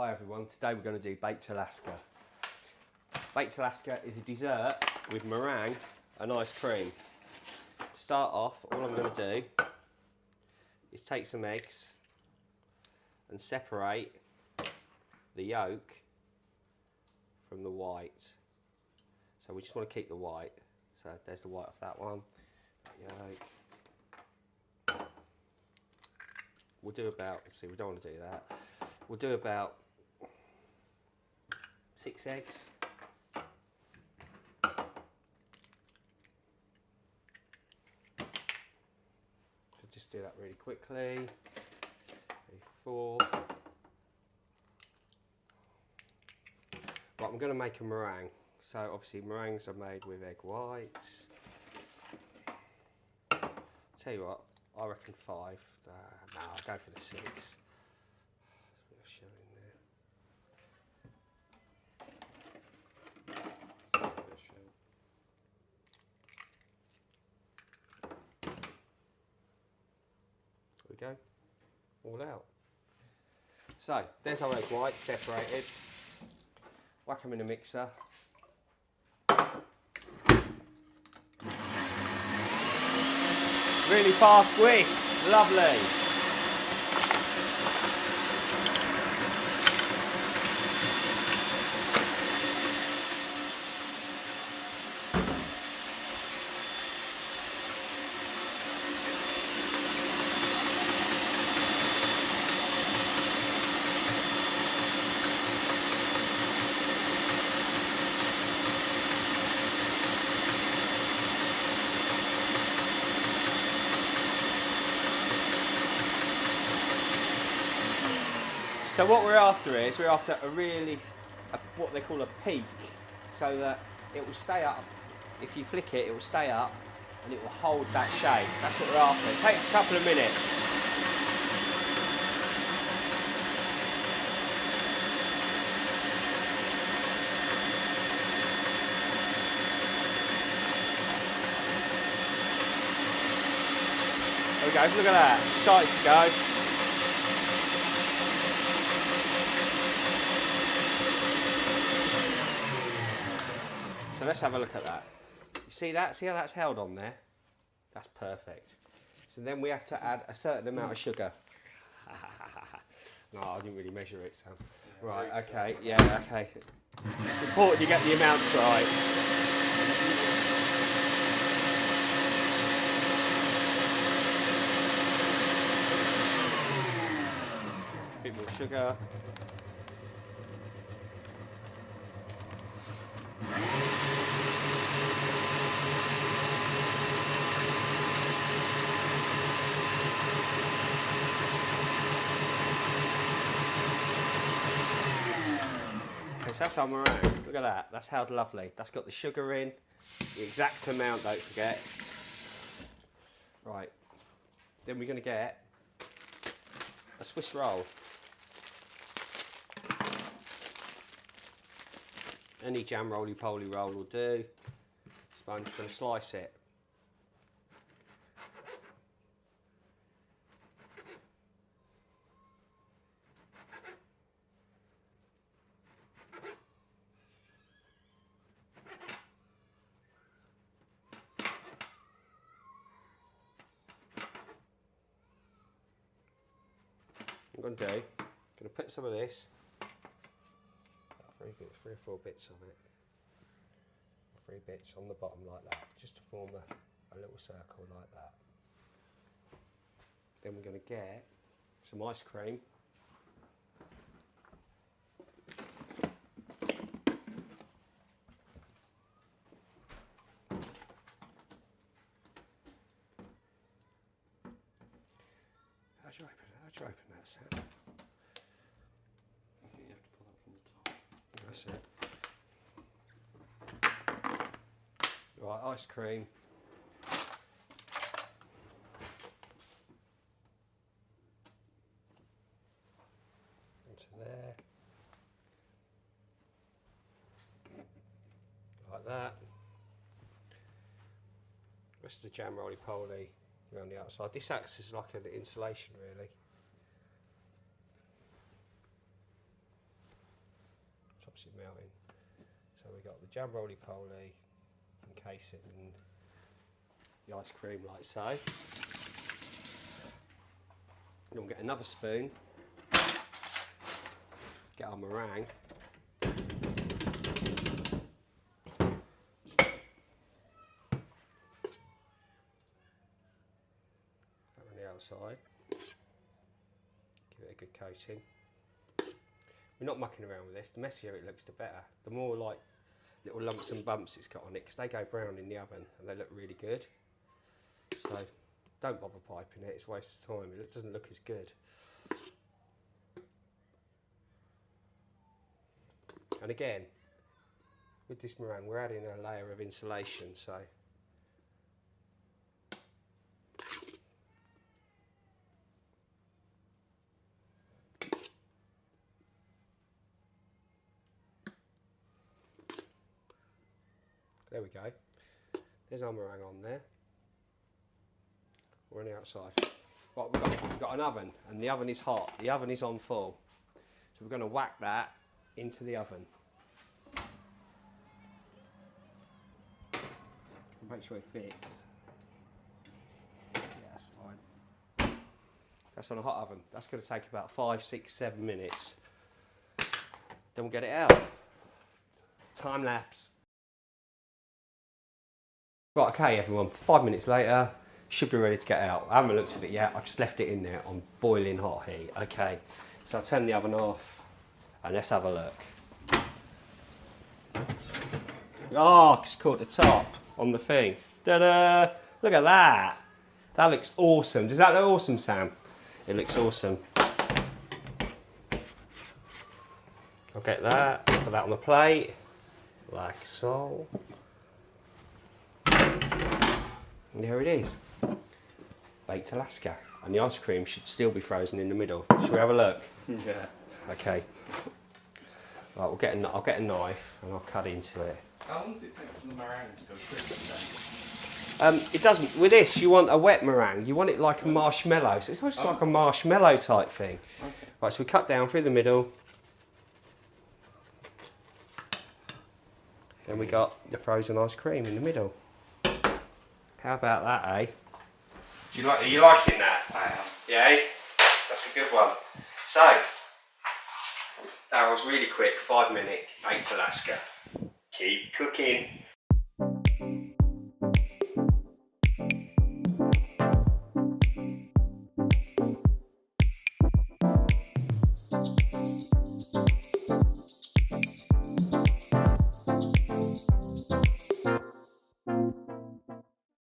Hi everyone, today we're going to do Baked Alaska. Baked Alaska is a dessert with meringue and ice cream. To start off, all I'm going to do is take some eggs and separate the yolk from the white. So we just want to keep the white. So there's the white off that one. Yolk. We'll do about, let's see, we don't want to do that. We'll do about 6 eggs. So just do that really quickly. 3, 4. Right, I'm going to make a meringue. So obviously meringues are made with egg whites. Tell you what, I reckon 5. No, I'll go for the 6. There's a bit of shell in there. There we go, all out. So there's our egg whites separated. Whack them in a mixer. Really fast whisk, lovely. So what we're after is, we're after what they call a peak, so that it will stay up. If you flick it, it will stay up and it will hold that shape. That's what we're after. It takes a couple of minutes. There we go, look at that, it's starting to go. So let's have a look at that. You see that? See how that's held on there? That's perfect. So then we have to add a certain amount of sugar. No, I didn't really measure it, so. Right, okay, yeah, okay. It's important you get the amounts right. A bit more sugar. So that's our meringue. Look at that. That's held lovely. That's got the sugar in, the exact amount, don't forget. Right. Then we're going to get a Swiss roll. Any jam roly-poly roll will do. Sponge, going to slice it. I'm going to do, I'm going to put some of this, about 3 or 4 bits of it, 3 bits on the bottom like that, just to form a little circle like that. Then we're going to get some ice cream. How'd you open that, Sam? I think you have to pull that from the top. That's it. Right, ice cream. Into there. Like that. Rest of the jam roly-poly around the outside. This acts as like an insulation, really. stops it melting. So we got the jam roly-poly, encase it in the ice cream like so. Then we'll get another spoon, get our meringue. On the outside, give it a good coating. We're not mucking around with this. The messier it looks, the better. The more like little lumps and bumps it's got on it, because they go brown in the oven and they look really good. So don't bother piping it, it's a waste of time. It doesn't look as good. And again, with this meringue, we're adding a layer of insulation, so there we go. There's our meringue on there. We're on the outside. Right, we've got an oven, and the oven is hot. The oven is on full. So we're going to whack that into the oven. Make sure it fits. Yeah, that's fine. That's on a hot oven. That's going to take about 5, 6, 7 minutes. Then we'll get it out. Time lapse. Right, okay everyone, 5 minutes later, should be ready to get out. I haven't looked at it yet, I just left it in there on boiling hot heat. Okay, so I'll turn the oven off and let's have a look. Oh, just caught the top on the thing. Ta-da! Look at that. That looks awesome. Does that look awesome, Sam? It looks awesome. I'll get that, put that on the plate, like so. And there it is. Baked Alaska. And the ice cream should still be frozen in the middle. Shall we have a look? Yeah. Okay. Right, I'll get a knife and I'll cut into it. How long does it take for the meringue to go through? It doesn't. With this, you want a wet meringue. You want it like a marshmallow. So it's just like a marshmallow type thing. Okay. Right, so we cut down through the middle. Then we got the frozen ice cream in the middle. How about that, eh? Are you liking that? I am. Yeah, that's a good one. So, that was really quick, 5 minute baked Alaska. Keep cooking.